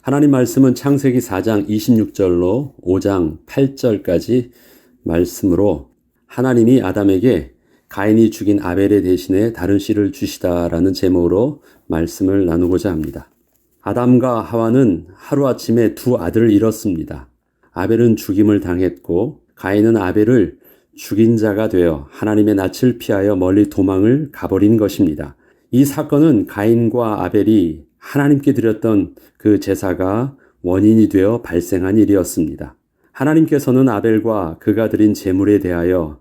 하나님 말씀은 창세기 4장 26절로 5장 8절까지 말씀으로 하나님이 아담에게 가인이 죽인 아벨의 대신에 다른 씨를 주시다라는 제목으로 말씀을 나누고자 합니다. 아담과 하와는 하루아침에 두 아들을 잃었습니다. 아벨은 죽임을 당했고 가인은 아벨을 죽인 자가 되어 하나님의 낯을 피하여 멀리 도망을 가버린 것입니다. 이 사건은 가인과 아벨이 하나님께 드렸던 그 제사가 원인이 되어 발생한 일이었습니다. 하나님께서는 아벨과 그가 드린 제물에 대하여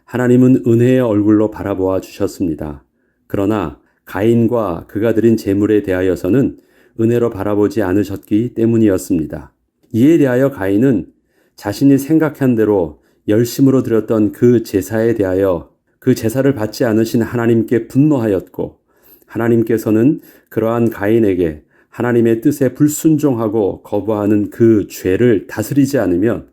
하나님은 은혜의 얼굴로 바라보아 주셨습니다. 그러나 가인과 그가 드린 제물에 대하여서는 은혜로 바라보지 않으셨기 때문이었습니다. 이에 대하여 가인은 자신이 생각한 대로 열심으로 드렸던 그 제사에 대하여 그 제사를 받지 않으신 하나님께 분노하였고, 하나님께서는 그러한 가인에게 하나님의 뜻에 불순종하고 거부하는 그 죄를 다스리지 않으면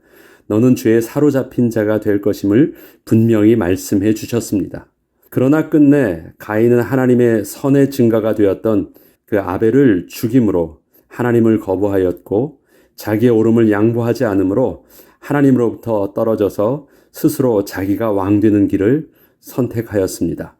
너는 죄에 사로잡힌 자가 될 것임을 분명히 말씀해 주셨습니다. 그러나 끝내 가인은 하나님의 선의 증거가 되었던 그 아벨을 죽임으로 하나님을 거부하였고, 자기의 옳음을 양보하지 않으므로 하나님으로부터 떨어져서 스스로 자기가 왕되는 길을 선택하였습니다.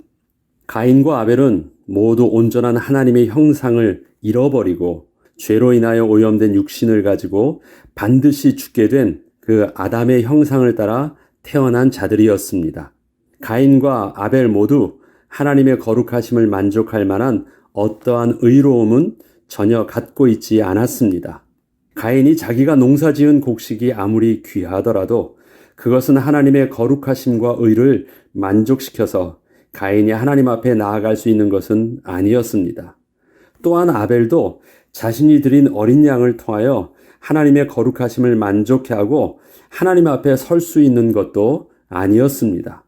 가인과 아벨은 모두 온전한 하나님의 형상을 잃어버리고 죄로 인하여 오염된 육신을 가지고 반드시 죽게 된 그 아담의 형상을 따라 태어난 자들이었습니다. 가인과 아벨 모두 하나님의 거룩하심을 만족할 만한 어떠한 의로움은 전혀 갖고 있지 않았습니다. 가인이 자기가 농사지은 곡식이 아무리 귀하더라도 그것은 하나님의 거룩하심과 의를 만족시켜서 가인이 하나님 앞에 나아갈 수 있는 것은 아니었습니다. 또한 아벨도 자신이 드린 어린 양을 통하여 하나님의 거룩하심을 만족해 하고 하나님 앞에 설 수 있는 것도 아니었습니다.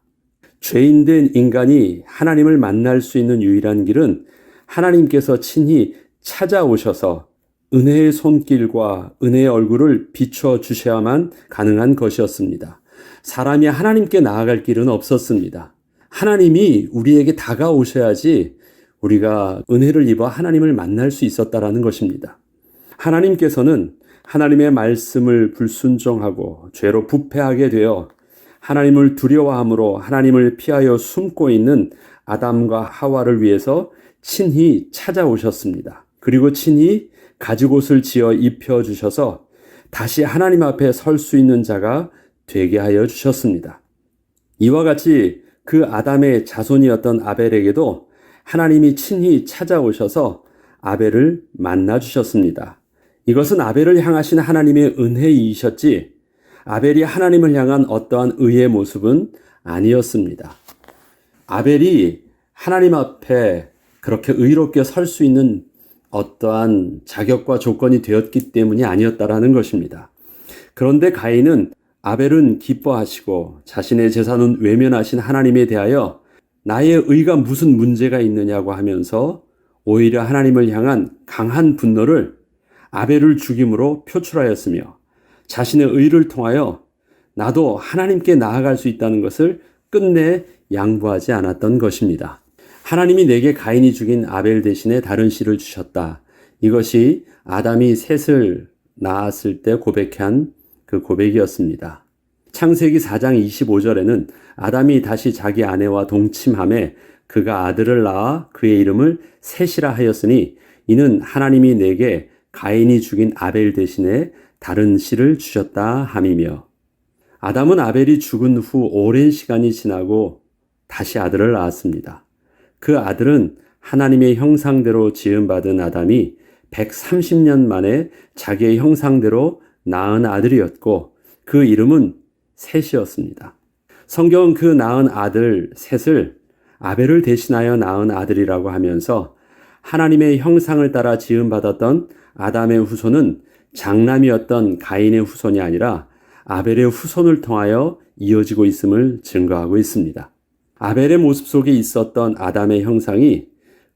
죄인된 인간이 하나님을 만날 수 있는 유일한 길은 하나님께서 친히 찾아오셔서 은혜의 손길과 은혜의 얼굴을 비춰 주셔야만 가능한 것이었습니다. 사람이 하나님께 나아갈 길은 없었습니다. 하나님이 우리에게 다가오셔야지 우리가 은혜를 입어 하나님을 만날 수 있었다라는 것입니다. 하나님께서는 하나님의 말씀을 불순종하고 죄로 부패하게 되어 하나님을 두려워함으로 하나님을 피하여 숨고 있는 아담과 하와를 위해서 친히 찾아오셨습니다. 그리고 친히 가죽옷을 지어 입혀주셔서 다시 하나님 앞에 설 수 있는 자가 되게 하여 주셨습니다. 이와 같이 그 아담의 자손이었던 아벨에게도 하나님이 친히 찾아오셔서 아벨을 만나주셨습니다. 이것은 아벨을 향하신 하나님의 은혜이셨지 아벨이 하나님을 향한 어떠한 의의 모습은 아니었습니다. 아벨이 하나님 앞에 그렇게 의롭게 설 수 있는 어떠한 자격과 조건이 되었기 때문이 아니었다라는 것입니다. 그런데 가인은 아벨은 기뻐하시고 자신의 재산은 외면하신 하나님에 대하여 나의 의가 무슨 문제가 있느냐고 하면서 오히려 하나님을 향한 강한 분노를 아벨을 죽임으로 표출하였으며 자신의 의를 통하여 나도 하나님께 나아갈 수 있다는 것을 끝내 양보하지 않았던 것입니다. 하나님이 내게 가인이 죽인 아벨 대신에 다른 씨를 주셨다. 이것이 아담이 셋을 낳았을 때 고백한 그 고백이었습니다. 창세기 4장 25절에는 아담이 다시 자기 아내와 동침하매 그가 아들을 낳아 그의 이름을 셋이라 하였으니 이는 하나님이 내게 가인이 죽인 아벨 대신에 다른 씨를 주셨다 함이며, 아담은 아벨이 죽은 후 오랜 시간이 지나고 다시 아들을 낳았습니다. 그 아들은 하나님의 형상대로 지음받은 아담이 130년 만에 자기의 형상대로 낳은 아들이었고 그 이름은 셋이었습니다. 성경은 그 낳은 아들 셋을 아벨을 대신하여 낳은 아들이라고 하면서 하나님의 형상을 따라 지음받았던 아담의 후손은 장남이었던 가인의 후손이 아니라 아벨의 후손을 통하여 이어지고 있음을 증거하고 있습니다. 아벨의 모습 속에 있었던 아담의 형상이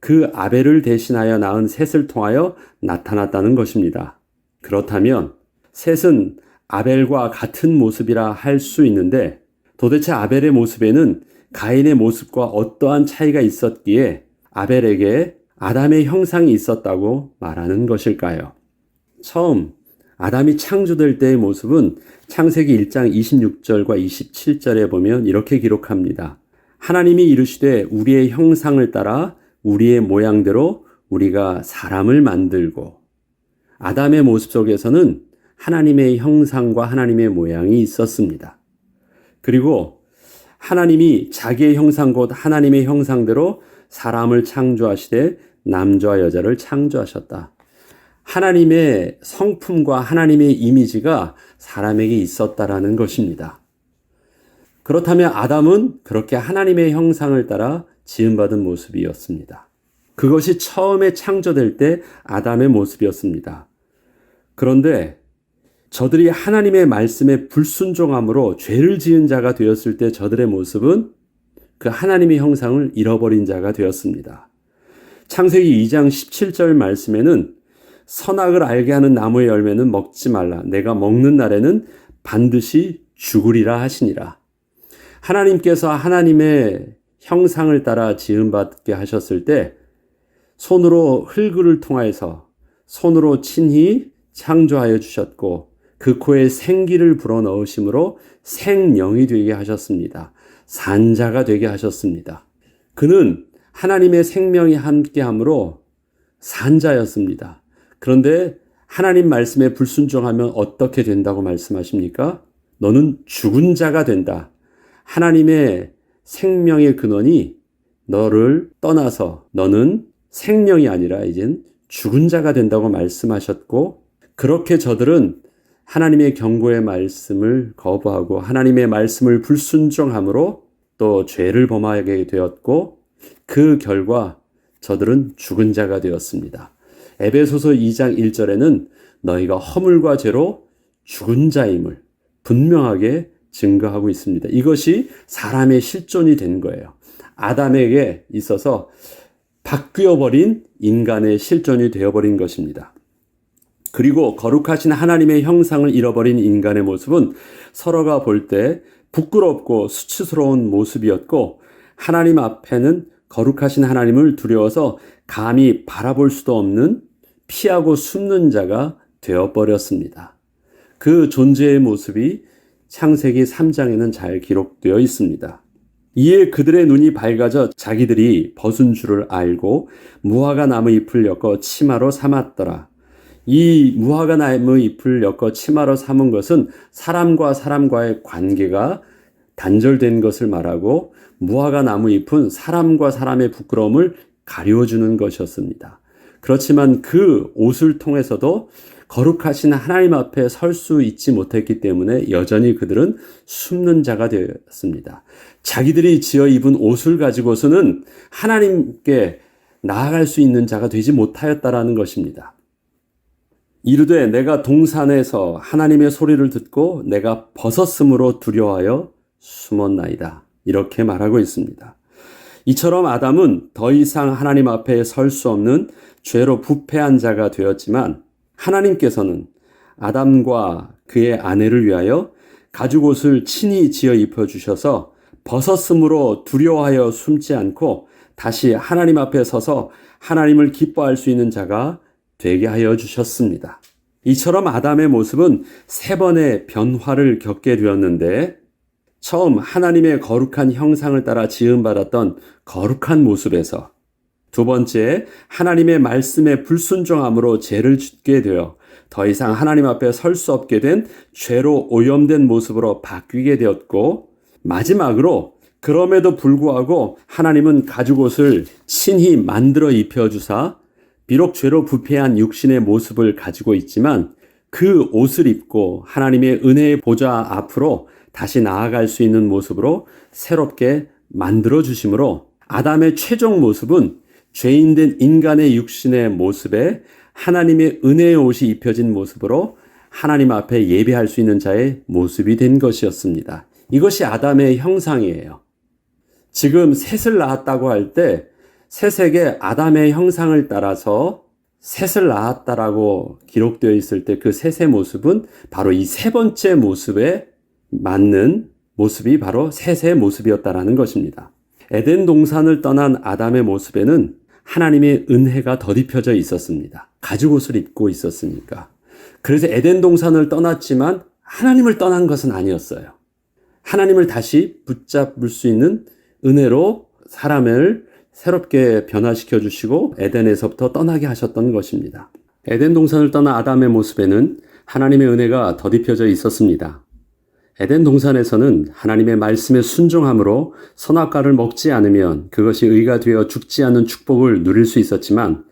그 아벨을 대신하여 낳은 셋을 통하여 나타났다는 것입니다. 그렇다면 셋은 아벨과 같은 모습이라 할 수 있는데 도대체 아벨의 모습에는 가인의 모습과 어떠한 차이가 있었기에 아벨에게 아담의 형상이 있었다고 말하는 것일까요? 처음 아담이 창조될 때의 모습은 창세기 1장 26절과 27절에 보면 이렇게 기록합니다. 하나님이 이르시되 우리의 형상을 따라 우리의 모양대로 우리가 사람을 만들고. 아담의 모습 속에서는 하나님의 형상과 하나님의 모양이 있었습니다. 그리고 하나님이 자기의 형상 곧 하나님의 형상대로 사람을 창조하시되 남자와 여자를 창조하셨다. 하나님의 성품과 하나님의 이미지가 사람에게 있었다라는 것입니다. 그렇다면 아담은 그렇게 하나님의 형상을 따라 지음받은 모습이었습니다. 그것이 처음에 창조될 때 아담의 모습이었습니다. 그런데 저들이 하나님의 말씀에 불순종함으로 죄를 지은 자가 되었을 때 저들의 모습은 그 하나님의 형상을 잃어버린 자가 되었습니다. 창세기 2장 17절 말씀에는 선악을 알게 하는 나무의 열매는 먹지 말라. 내가 먹는 날에는 반드시 죽으리라 하시니라. 하나님께서 하나님의 형상을 따라 지음받게 하셨을 때 손으로 흙을 통하여서 손으로 친히 창조하여 주셨고 그 코에 생기를 불어넣으심으로 생명이 되게 하셨습니다. 산자가 되게 하셨습니다. 그는 하나님의 생명이 함께함으로 산자였습니다. 그런데 하나님 말씀에 불순종하면 어떻게 된다고 말씀하십니까? 너는 죽은 자가 된다. 하나님의 생명의 근원이 너를 떠나서 너는 생명이 아니라 이젠 죽은 자가 된다고 말씀하셨고, 그렇게 저들은 하나님의 경고의 말씀을 거부하고 하나님의 말씀을 불순종함으로 또 죄를 범하게 되었고, 그 결과 저들은 죽은 자가 되었습니다. 에베소서 2장 1절에는 너희가 허물과 죄로 죽은 자임을 분명하게 증거하고 있습니다. 이것이 사람의 실존이 된 거예요. 아담에게 있어서 바뀌어버린 인간의 실존이 되어버린 것입니다. 그리고 거룩하신 하나님의 형상을 잃어버린 인간의 모습은 서로가 볼 때 부끄럽고 수치스러운 모습이었고, 하나님 앞에는 거룩하신 하나님을 두려워서 감히 바라볼 수도 없는 피하고 숨는 자가 되어버렸습니다. 그 존재의 모습이 창세기 3장에는 잘 기록되어 있습니다. 이에 그들의 눈이 밝아져 자기들이 벗은 줄을 알고 무화과 나무 잎을 엮어 치마로 삼았더라. 이 무화과 나무 잎을 엮어 치마로 삼은 것은 사람과 사람과의 관계가 단절된 것을 말하고, 무화과 나무 잎은 사람과 사람의 부끄러움을 가려주는 것이었습니다. 그렇지만 그 옷을 통해서도 거룩하신 하나님 앞에 설 수 있지 못했기 때문에 여전히 그들은 숨는 자가 되었습니다. 자기들이 지어 입은 옷을 가지고서는 하나님께 나아갈 수 있는 자가 되지 못하였다라는 것입니다. 이르되 내가 동산에서 하나님의 소리를 듣고 내가 벗었으므로 두려워하여 숨었나이다. 이렇게 말하고 있습니다. 이처럼 아담은 더 이상 하나님 앞에 설 수 없는 죄로 부패한 자가 되었지만, 하나님께서는 아담과 그의 아내를 위하여 가죽옷을 친히 지어 입혀주셔서 벗었으므로 두려워하여 숨지 않고 다시 하나님 앞에 서서 하나님을 기뻐할 수 있는 자가 되게 하여 주셨습니다. 이처럼 아담의 모습은 3번의 변화를 겪게 되었는데, 처음 하나님의 거룩한 형상을 따라 지음받았던 거룩한 모습에서, 두 번째 하나님의 말씀에 불순종함으로 죄를 짓게 되어 더 이상 하나님 앞에 설 수 없게 된 죄로 오염된 모습으로 바뀌게 되었고, 마지막으로 그럼에도 불구하고 하나님은 가죽옷을 친히 만들어 입혀주사 비록 죄로 부패한 육신의 모습을 가지고 있지만 그 옷을 입고 하나님의 은혜의 보좌 앞으로 다시 나아갈 수 있는 모습으로 새롭게 만들어 주심으로, 아담의 최종 모습은 죄인된 인간의 육신의 모습에 하나님의 은혜의 옷이 입혀진 모습으로 하나님 앞에 예배할 수 있는 자의 모습이 된 것이었습니다. 이것이 아담의 형상이에요. 지금 셋을 낳았다고 할 때 셋에게 아담의 형상을 따라서 셋을 낳았다라고 기록되어 있을 때 그 셋의 모습은 바로 이 3번째 모습에 맞는 모습이 바로 셋의 모습이었다라는 것입니다. 에덴 동산을 떠난 아담의 모습에는 하나님의 은혜가 덧입혀져 있었습니다. 가죽옷을 입고 있었으니까. 그래서 에덴 동산을 떠났지만 하나님을 떠난 것은 아니었어요. 하나님을 다시 붙잡을 수 있는 은혜로 사람을 새롭게 변화시켜 주시고 에덴에서부터 떠나게 하셨던 것입니다. 에덴 동산을 떠난 아담의 모습에는 하나님의 은혜가 덧입혀져 있었습니다. 에덴 동산에서는 하나님의 말씀에 순종함으로 선악과를 먹지 않으면 그것이 의가 되어 죽지 않는 축복을 누릴 수 있었지만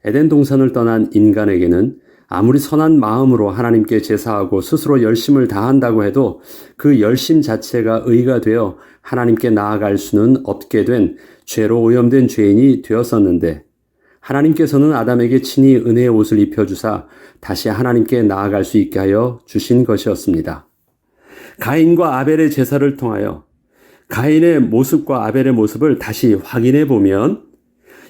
에덴 동산을 떠난 인간에게는 아무리 선한 마음으로 하나님께 제사하고 스스로 열심을 다한다고 해도 그 열심 자체가 의가 되어 하나님께 나아갈 수는 없게 된 죄로 오염된 죄인이 되었었는데 하나님께서는 아담에게 친히 은혜의 옷을 입혀주사 다시 하나님께 나아갈 수 있게 하여 주신 것이었습니다. 가인과 아벨의 제사를 통하여 가인의 모습과 아벨의 모습을 다시 확인해 보면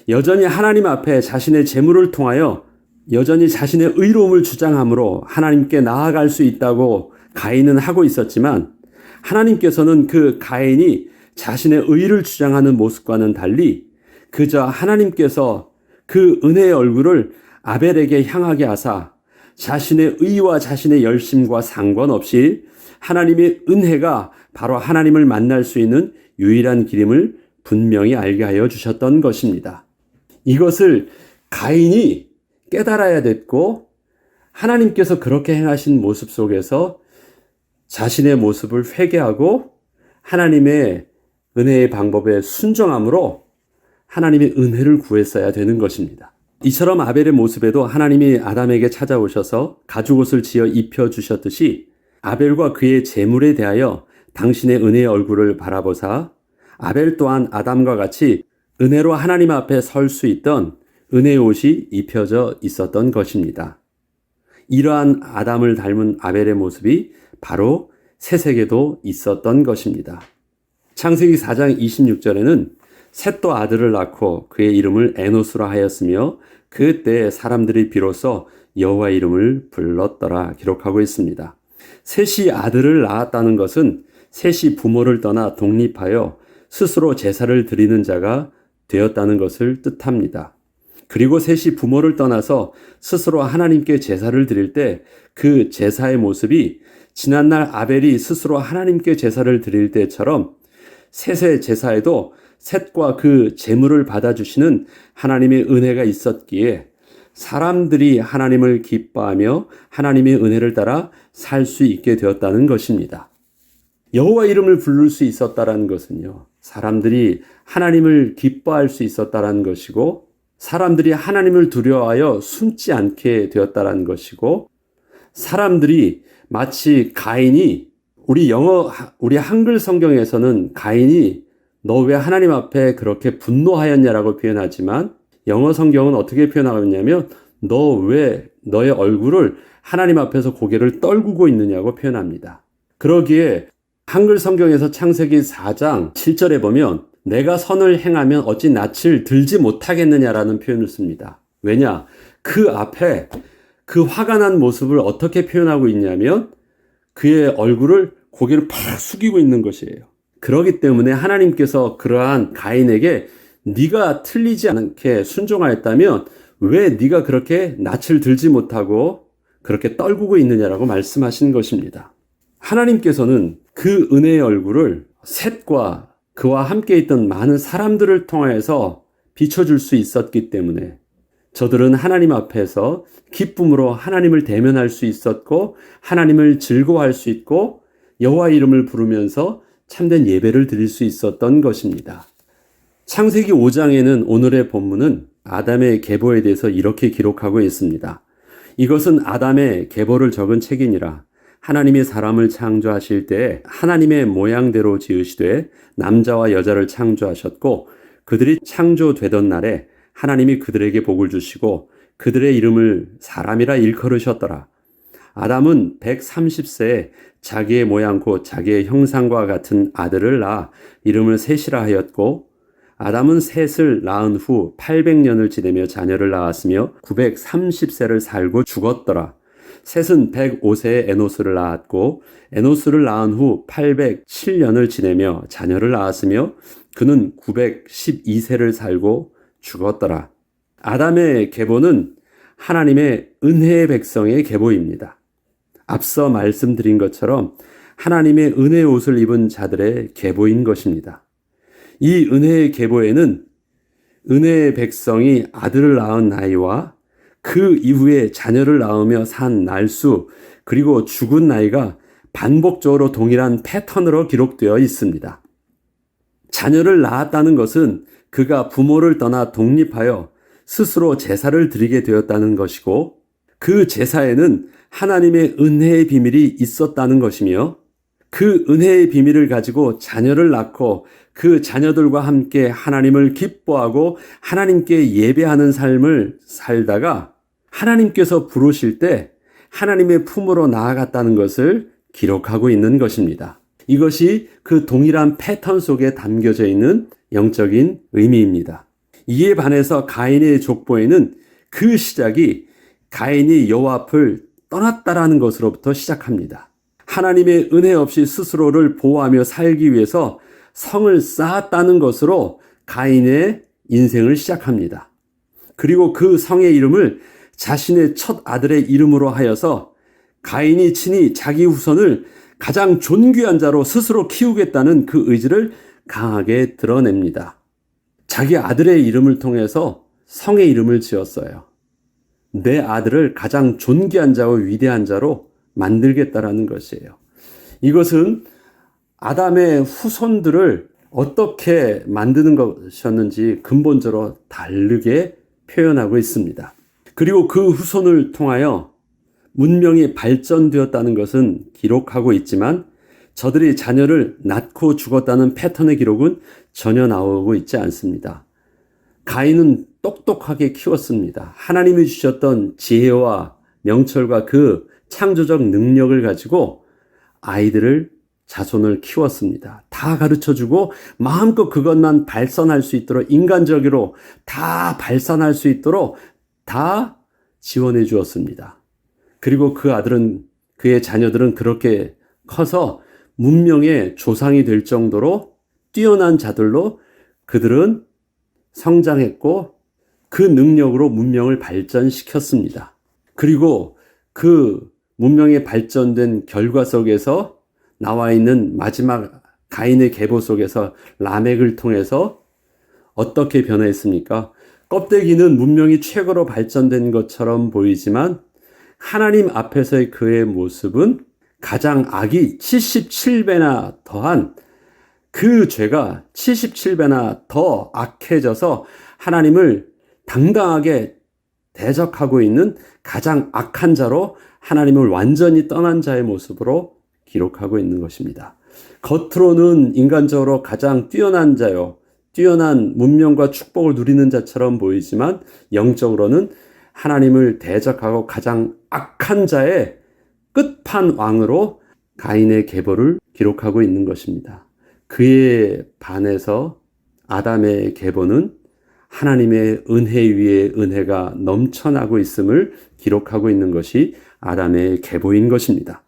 여전히 하나님 앞에 자신의 재물을 통하여 여전히 자신의 의로움을 주장함으로 하나님께 나아갈 수 있다고 가인은 하고 있었지만 하나님께서는 그 가인이 자신의 의를 주장하는 모습과는 달리 그저 하나님께서 그 은혜의 얼굴을 아벨에게 향하게 하사 자신의 의와 자신의 열심과 상관없이 하나님의 은혜가 바로 하나님을 만날 수 있는 유일한 길임을 분명히 알게 하여 주셨던 것입니다. 이것을 가인이 깨달아야 됐고 하나님께서 그렇게 행하신 모습 속에서 자신의 모습을 회개하고 하나님의 은혜의 방법에 순종함으로 하나님의 은혜를 구했어야 되는 것입니다. 이처럼 아벨의 모습에도 하나님이 아담에게 찾아오셔서 가죽옷을 지어 입혀주셨듯이 아벨과 그의 재물에 대하여 당신의 은혜의 얼굴을 바라보사 아벨 또한 아담과 같이 은혜로 하나님 앞에 설 수 있던 은혜의 옷이 입혀져 있었던 것입니다. 이러한 아담을 닮은 아벨의 모습이 바로 셋에게도 있었던 것입니다. 창세기 4장 26절에는 셋도 아들을 낳고 그의 이름을 에노스라 하였으며 그때 사람들이 비로소 여호와 이름을 불렀더라 기록하고 있습니다. 셋이 아들을 낳았다는 것은 셋이 부모를 떠나 독립하여 스스로 제사를 드리는 자가 되었다는 것을 뜻합니다. 그리고 셋이 부모를 떠나서 스스로 하나님께 제사를 드릴 때 그 제사의 모습이 지난날 아벨이 스스로 하나님께 제사를 드릴 때처럼 셋의 제사에도 셋과 그 제물을 받아주시는 하나님의 은혜가 있었기에 사람들이 하나님을 기뻐하며 하나님의 은혜를 따라 살 수 있게 되었다는 것입니다. 여호와 이름을 부를 수 있었다는 것은요, 사람들이 하나님을 기뻐할 수 있었다는 것이고 사람들이 하나님을 두려워하여 숨지 않게 되었다는 것이고 사람들이 마치 가인이 우리 한글 성경에서는 가인이 너 왜 하나님 앞에 그렇게 분노하였냐라고 표현하지만 영어 성경은 어떻게 표현하고 있냐면 너 왜 너의 얼굴을 하나님 앞에서 고개를 떨구고 있느냐고 표현합니다. 그러기에 한글 성경에서 창세기 4장 7절에 보면 내가 선을 행하면 어찌 낯을 들지 못하겠느냐라는 표현을 씁니다. 왜냐? 그 앞에 그 화가 난 모습을 어떻게 표현하고 있냐면 그의 얼굴을 고개를 팍 숙이고 있는 것이에요. 그렇기 때문에 하나님께서 그러한 가인에게 네가 틀리지 않게 순종하였다면 왜 네가 그렇게 낯을 들지 못하고 그렇게 떨구고 있느냐라고 말씀하신 것입니다. 하나님께서는 그 은혜의 얼굴을 셋과 그와 함께 있던 많은 사람들을 통해서 비춰줄 수 있었기 때문에 저들은 하나님 앞에서 기쁨으로 하나님을 대면할 수 있었고 하나님을 즐거워할 수 있고 여호와 이름을 부르면서 참된 예배를 드릴 수 있었던 것입니다. 창세기 5장에는 오늘의 본문은 아담의 계보에 대해서 이렇게 기록하고 있습니다. 이것은 아담의 계보를 적은 책이니라. 하나님이 사람을 창조하실 때 하나님의 모양대로 지으시되 남자와 여자를 창조하셨고 그들이 창조되던 날에 하나님이 그들에게 복을 주시고 그들의 이름을 사람이라 일컬으셨더라. 아담은 130세에 자기의 모양 곧 자기의 형상과 같은 아들을 낳아 이름을 셋이라 하였고 아담은 셋을 낳은 후 800년을 지내며 자녀를 낳았으며 930세를 살고 죽었더라. 셋은 105세에 에노스를 낳았고 에노스를 낳은 후 807년을 지내며 자녀를 낳았으며 그는 912세를 살고 죽었더라. 아담의 계보는 하나님의 은혜의 백성의 계보입니다. 앞서 말씀드린 것처럼 하나님의 은혜의 옷을 입은 자들의 계보인 것입니다. 이 은혜의 계보에는 은혜의 백성이 아들을 낳은 나이와 그 이후에 자녀를 낳으며 산 날수 그리고 죽은 나이가 반복적으로 동일한 패턴으로 기록되어 있습니다. 자녀를 낳았다는 것은 그가 부모를 떠나 독립하여 스스로 제사를 드리게 되었다는 것이고 그 제사에는 하나님의 은혜의 비밀이 있었다는 것이며 그 은혜의 비밀을 가지고 자녀를 낳고 그 자녀들과 함께 하나님을 기뻐하고 하나님께 예배하는 삶을 살다가 하나님께서 부르실 때 하나님의 품으로 나아갔다는 것을 기록하고 있는 것입니다. 이것이 그 동일한 패턴 속에 담겨져 있는 영적인 의미입니다. 이에 반해서 가인의 족보에는 그 시작이 가인이 여호와 앞을 떠났다라는 것으로부터 시작합니다. 하나님의 은혜 없이 스스로를 보호하며 살기 위해서 성을 쌓았다는 것으로 가인의 인생을 시작합니다. 그리고 그 성의 이름을 자신의 첫 아들의 이름으로 하여서 가인이 친히 자기 후손을 가장 존귀한 자로 스스로 키우겠다는 그 의지를 강하게 드러냅니다. 자기 아들의 이름을 통해서 성의 이름을 지었어요. 내 아들을 가장 존귀한 자와 위대한 자로 만들겠다라는 것이에요. 이것은 아담의 후손들을 어떻게 만드는 것이었는지 근본적으로 다르게 표현하고 있습니다. 그리고 그 후손을 통하여 문명이 발전되었다는 것은 기록하고 있지만 저들이 자녀를 낳고 죽었다는 패턴의 기록은 전혀 나오고 있지 않습니다. 가인은 똑똑하게 키웠습니다. 하나님이 주셨던 지혜와 명철과 그 창조적 능력을 가지고 아이들을 자손을 키웠습니다. 다 가르쳐주고 마음껏 그것만 발산할 수 있도록 인간적으로 다 발산할 수 있도록 다 지원해 주었습니다. 그리고 그 아들은 그의 자녀들은 그렇게 커서 문명의 조상이 될 정도로 뛰어난 자들로 그들은 성장했고 그 능력으로 문명을 발전시켰습니다. 그리고 그 문명이 발전된 결과 속에서 나와 있는 마지막 가인의 계보 속에서 라멕을 통해서 어떻게 변화했습니까? 껍데기는 문명이 최고로 발전된 것처럼 보이지만 하나님 앞에서의 그의 모습은 가장 악이 77배나 더한 그 죄가 77배나 더 악해져서 하나님을 당당하게 대적하고 있는 가장 악한 자로 하나님을 완전히 떠난 자의 모습으로 기록하고 있는 것입니다. 겉으로는 인간적으로 가장 뛰어난 자요, 뛰어난 문명과 축복을 누리는 자처럼 보이지만 영적으로는 하나님을 대적하고 가장 악한 자의 끝판왕으로 가인의 계보를 기록하고 있는 것입니다. 그에 반해서 아담의 계보는 하나님의 은혜 위에 은혜가 넘쳐나고 있음을 기록하고 있는 것이 아담의 계보인 것입니다.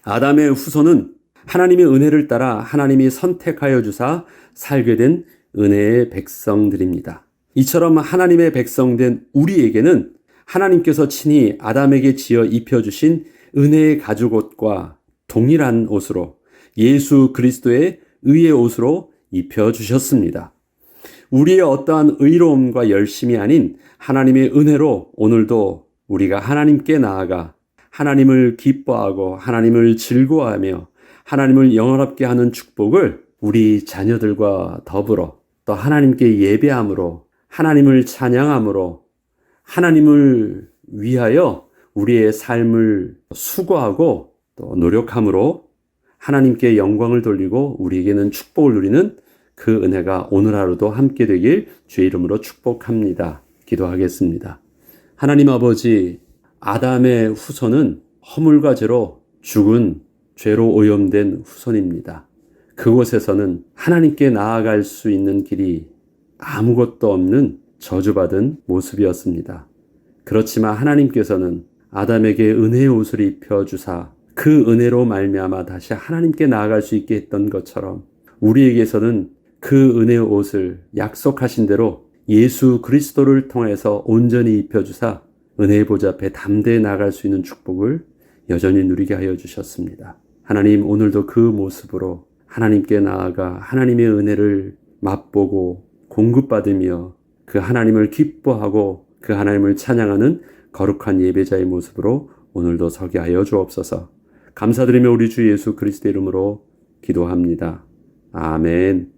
아담의 후손은 하나님의 은혜를 따라 하나님이 선택하여 주사 살게 된 은혜의 백성들입니다. 이처럼 하나님의 백성된 우리에게는 하나님께서 친히 아담에게 지어 입혀주신 은혜의 가죽옷과 동일한 옷으로 예수 그리스도의 의의 옷으로 입혀주셨습니다. 우리의 어떠한 의로움과 열심이 아닌 하나님의 은혜로 오늘도 우리가 하나님께 나아가 하나님을 기뻐하고 하나님을 즐거워하며 하나님을 영원롭게 하는 축복을 우리 자녀들과 더불어 또 하나님께 예배함으로 하나님을 찬양함으로 하나님을 위하여 우리의 삶을 수고하고 또 노력함으로 하나님께 영광을 돌리고 우리에게는 축복을 누리는 그 은혜가 오늘 하루도 함께 되길 주의 이름으로 축복합니다. 기도하겠습니다. 하나님 아버지, 아담의 후손은 허물과 죄로 죽은 죄로 오염된 후손입니다. 그곳에서는 하나님께 나아갈 수 있는 길이 아무것도 없는 저주받은 모습이었습니다. 그렇지만 하나님께서는 아담에게 은혜의 옷을 입혀주사 그 은혜로 말미암아 다시 하나님께 나아갈 수 있게 했던 것처럼 우리에게서는 그 은혜의 옷을 약속하신 대로 예수 그리스도를 통해서 온전히 입혀주사 은혜의 보좌 앞에 담대히 나아갈 수 있는 축복을 여전히 누리게 하여 주셨습니다. 하나님, 오늘도 그 모습으로 하나님께 나아가 하나님의 은혜를 맛보고 공급받으며 그 하나님을 기뻐하고 그 하나님을 찬양하는 거룩한 예배자의 모습으로 오늘도 서게 하여 주옵소서. 감사드리며 우리 주 예수 그리스도의 이름으로 기도합니다. 아멘.